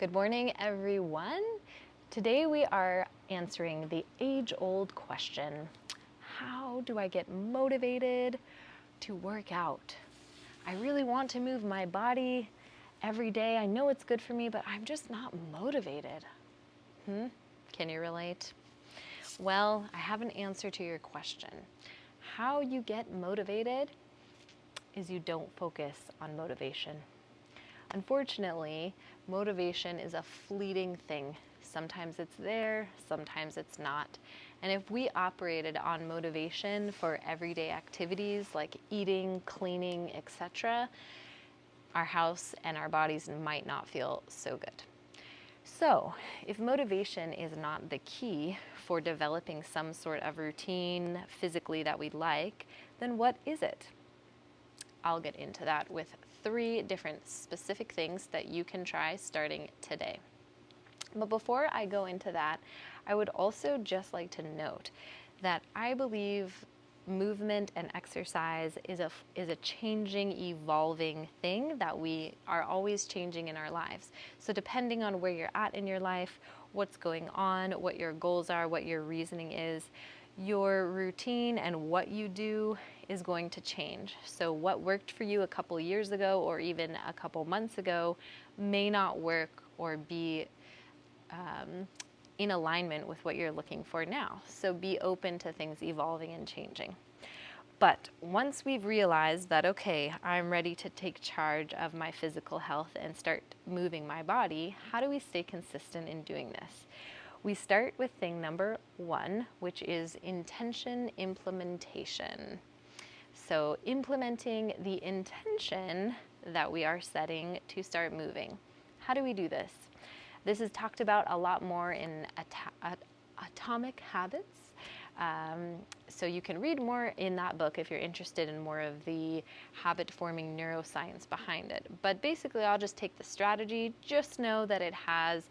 Good morning, everyone. Today we are answering the age-old question, how do I get motivated to work out? I really want to move my body every day. I know it's good for me, but I'm just not motivated. Can you relate? Well, I have an answer to your question. How you get motivated is you don't focus on motivation. Unfortunately, motivation is a fleeting thing. Sometimes it's there, sometimes it's not. And if we operated on motivation for everyday activities like eating, cleaning, etc., our house and our bodies might not feel so good. So, if motivation is not the key for developing some sort of routine physically that we like, then what is it? I'll get into that with 3 different specific things that you can try starting today. But before I go into that, I would also just like to note that I believe movement and exercise is a changing, evolving thing that we are always changing in our lives. So depending on where you're at in your life, what's going on, what your goals are, what your reasoning is, your routine and what you do is going to change. So what worked for you a couple years ago or even a couple months ago may not work or be in alignment with what you're looking for now. So be open to things evolving and changing. But once we've realized that, okay, I'm ready to take charge of my physical health and start moving my body, how do we stay consistent in doing this? We start with thing number 1, which is intention implementation. So implementing the intention that we are setting to start moving. How do we do this? This is talked about a lot more in Atomic Habits. So you can read more in that book if you're interested in more of the habit-forming neuroscience behind it. But basically, I'll just take the strategy. Just know that it has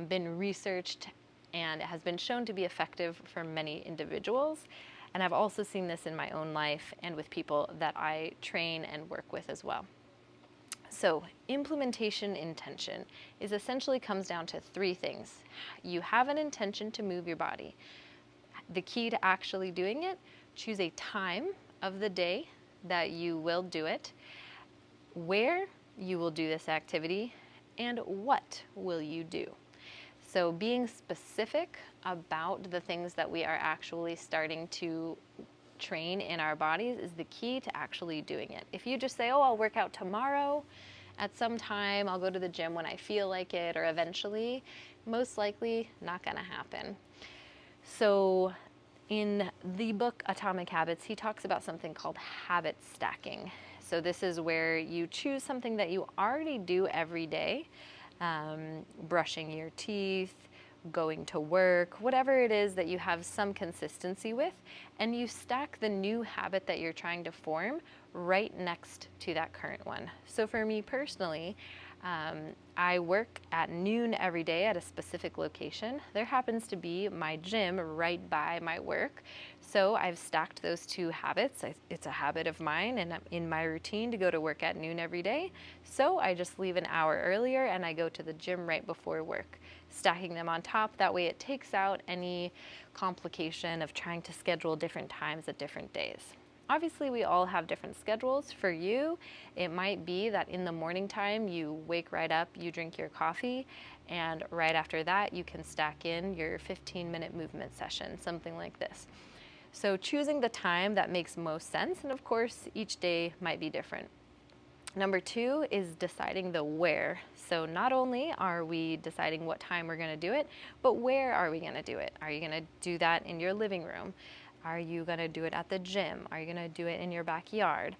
been researched and it has been shown to be effective for many individuals. And I've also seen this in my own life and with people that I train and work with as well. So implementation intention is essentially comes down to 3 things. You have an intention to move your body. The key to actually doing it, choose a time of the day that you will do it, where you will do this activity, and what will you do. So being specific about the things that we are actually starting to train in our bodies is the key to actually doing it. If you just say, oh, I'll work out tomorrow at some time, I'll go to the gym when I feel like it or eventually, most likely not gonna happen. So in the book Atomic Habits, he talks about something called habit stacking. So this is where you choose something that you already do every day, brushing your teeth, going to work, whatever it is that you have some consistency with, and you stack the new habit that you're trying to form right next to that current one. So for me personally, I work at noon every day at a specific location. There happens to be my gym right by my work. So I've stacked those 2 habits. It's a habit of mine and I'm in my routine to go to work at noon every day. So I just leave an hour earlier and I go to the gym right before work, stacking them on top. That way it takes out any complication of trying to schedule different times at different days. Obviously, we all have different schedules. For you, it might be that in the morning time, you wake right up, you drink your coffee, and right after that, you can stack in your 15-minute movement session, something like this. So choosing the time that makes most sense, and of course, each day might be different. Number 2 is deciding the where. So not only are we deciding what time we're gonna do it, but where are we gonna do it? Are you gonna do that in your living room? Are you going to do it at the gym? Are you going to do it in your backyard?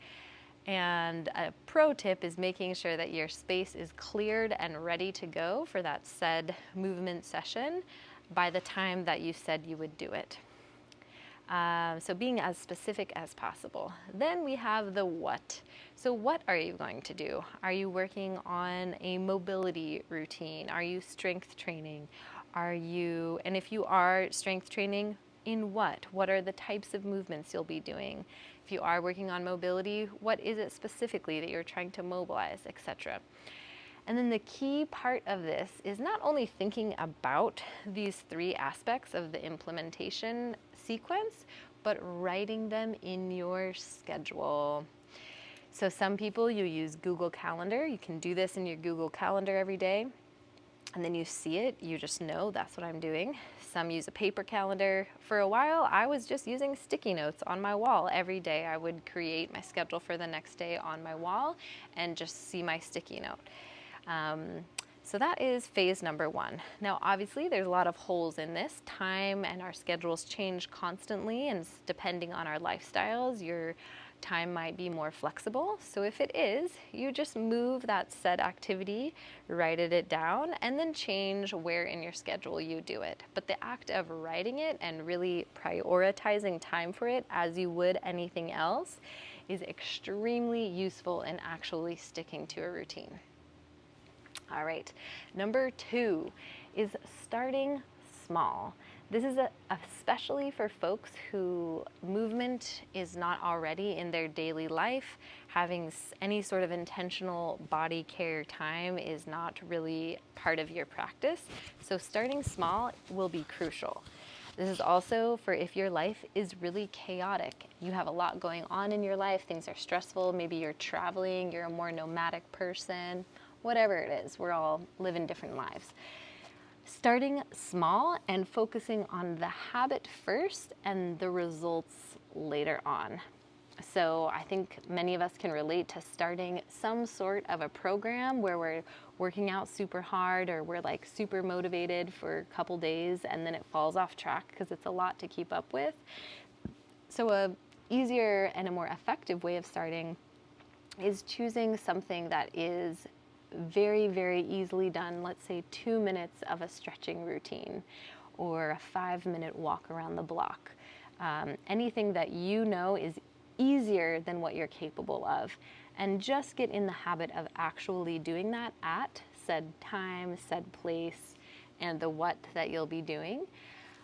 And a pro tip is making sure that your space is cleared and ready to go for that said movement session by the time that you said you would do it. So being as specific as possible. Then we have the what. So what are you going to do? Are you working on a mobility routine? Are you strength training? And if you are strength training, in what? What are the types of movements you'll be doing? If you are working on mobility, what is it specifically that you're trying to mobilize, etc. And then the key part of this is not only thinking about these three aspects of the implementation sequence, but writing them in your schedule. So some people, you use Google Calendar. You can do this in your Google Calendar every day, and then you see it, you just know that's what I'm doing. Some use a paper calendar. For a while, I was just using sticky notes on my wall. Every day I would create my schedule for the next day on my wall and just see my sticky note. So that is phase number one. Now, obviously, there's a lot of holes in this. Time and our schedules change constantly, and depending on our lifestyles, your time might be more flexible. So if it is, you just move that said activity, write it down, and then change where in your schedule you do it. But the act of writing it and really prioritizing time for it as you would anything else is extremely useful in actually sticking to a routine. All right, number two is starting small. This is especially for folks who movement is not already in their daily life. Having any sort of intentional body care time is not really part of your practice. So starting small will be crucial. This is also for if your life is really chaotic. You have a lot going on in your life, things are stressful, maybe you're traveling, you're a more nomadic person, whatever it is, we're all living different lives. Starting small and focusing on the habit first and the results later on. So I think many of us can relate to starting some sort of a program where we're working out super hard or we're like super motivated for a couple days and then it falls off track because it's a lot to keep up with. So a easier and a more effective way of starting is choosing something that is very, very easily done. Let's say 2 minutes of a stretching routine or a 5-minute walk around the block. Anything that you know is easier than what you're capable of. And just get in the habit of actually doing that at said time, said place, and the what that you'll be doing.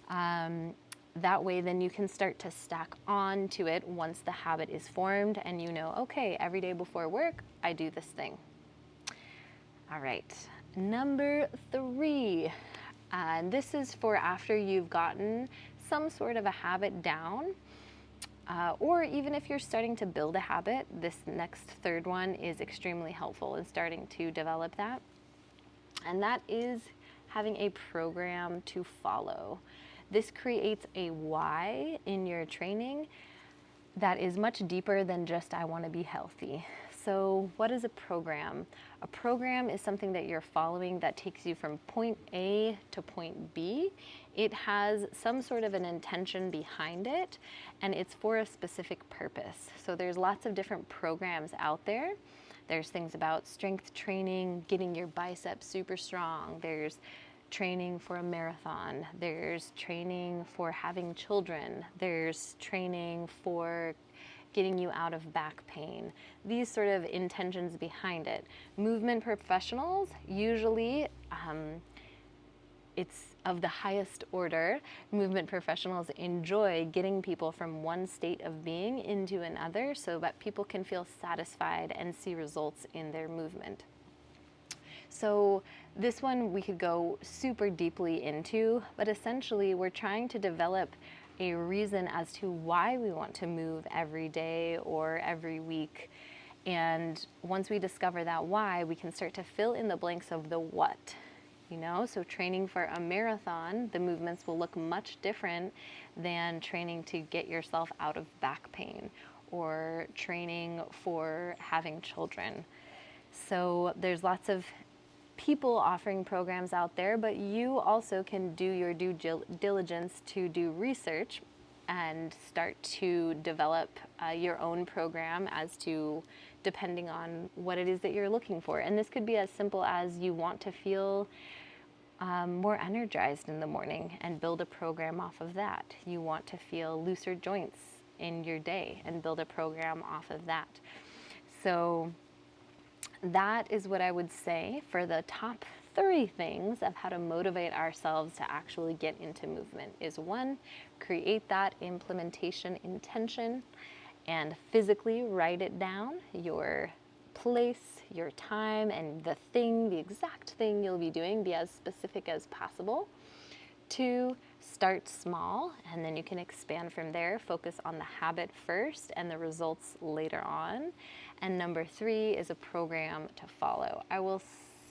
That way then you can start to stack on to it once the habit is formed and you know, okay, every day before work, I do this thing. All right, number three, this is for after you've gotten some sort of a habit down, or even if you're starting to build a habit, this next third one is extremely helpful in starting to develop that. And that is having a program to follow. This creates a why in your training that is much deeper than just I want to be healthy. So what is a program? A program is something that you're following that takes you from point A to point B. It has some sort of an intention behind it, and it's for a specific purpose. So there's lots of different programs out there. There's things about strength training, getting your biceps super strong. There's training for a marathon. There's training for having children. There's training for getting you out of back pain. These sort of intentions behind it. Movement professionals, usually it's of the highest order. Movement professionals enjoy getting people from one state of being into another so that people can feel satisfied and see results in their movement. So this one we could go super deeply into, but essentially we're trying to develop a reason as to why we want to move every day or every week. And once we discover that why, we can start to fill in the blanks of the what. You know, so training for a marathon, the movements will look much different than training to get yourself out of back pain or training for having children. So there's lots of people offering programs out there, but you also can do your due diligence to do research and start to develop your own program as to depending on what it is that you're looking for. And this could be as simple as you want to feel more energized in the morning and build a program off of that. You want to feel looser joints in your day and build a program off of that. So that is what I would say for the top 3 things of how to motivate ourselves to actually get into movement is 1, create that implementation intention and physically write it down, your place, your time, and the exact thing you'll be doing. Be as specific as possible. 2, start small, and then you can expand from there. Focus on the habit first and the results later on. And number 3 is a program to follow. I will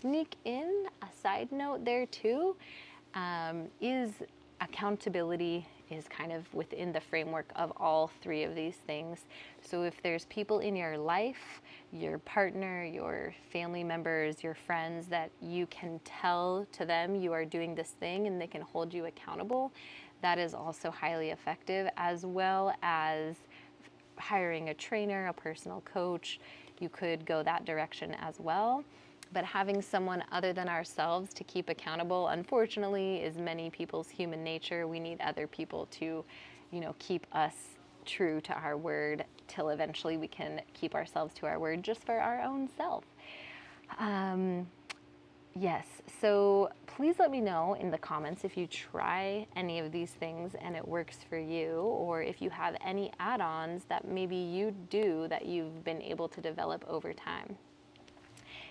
sneak in a side note there too, is accountability is kind of within the framework of all 3 of these things. So if there's people in your life, your partner, your family members, your friends, that you can tell to them you are doing this thing and they can hold you accountable, that is also highly effective, as well as hiring a trainer, a personal coach. You could go that direction as well. But having someone other than ourselves to keep accountable, unfortunately, is many people's human nature. We need other people to, keep us true to our word till eventually we can keep ourselves to our word just for our own self. Yes, so please let me know in the comments if you try any of these things and it works for you, or if you have any add-ons that maybe you do that you've been able to develop over time.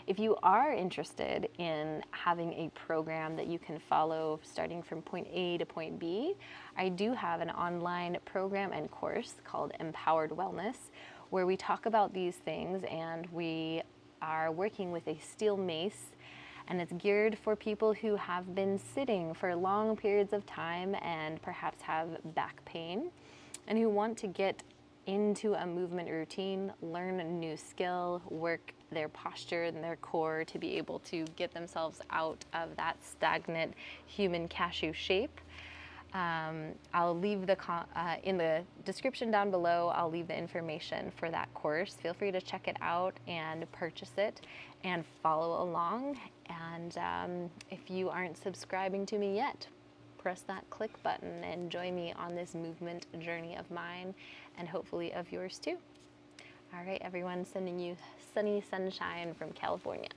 If you are interested in having a program that you can follow starting from point A to point B, I do have an online program and course called Empowered Wellness, where we talk about these things, and we are working with a steel mace, and it's geared for people who have been sitting for long periods of time and perhaps have back pain, and who want to get into a movement routine, learn a new skill, work their posture and their core to be able to get themselves out of that stagnant human cashew shape. I'll leave in the description down below, I'll leave the information for that course. Feel free to check it out and purchase it and follow along. And if you aren't subscribing to me yet, press that click button and join me on this movement journey of mine, and hopefully of yours too. All right, everyone, sending you sunny sunshine from California.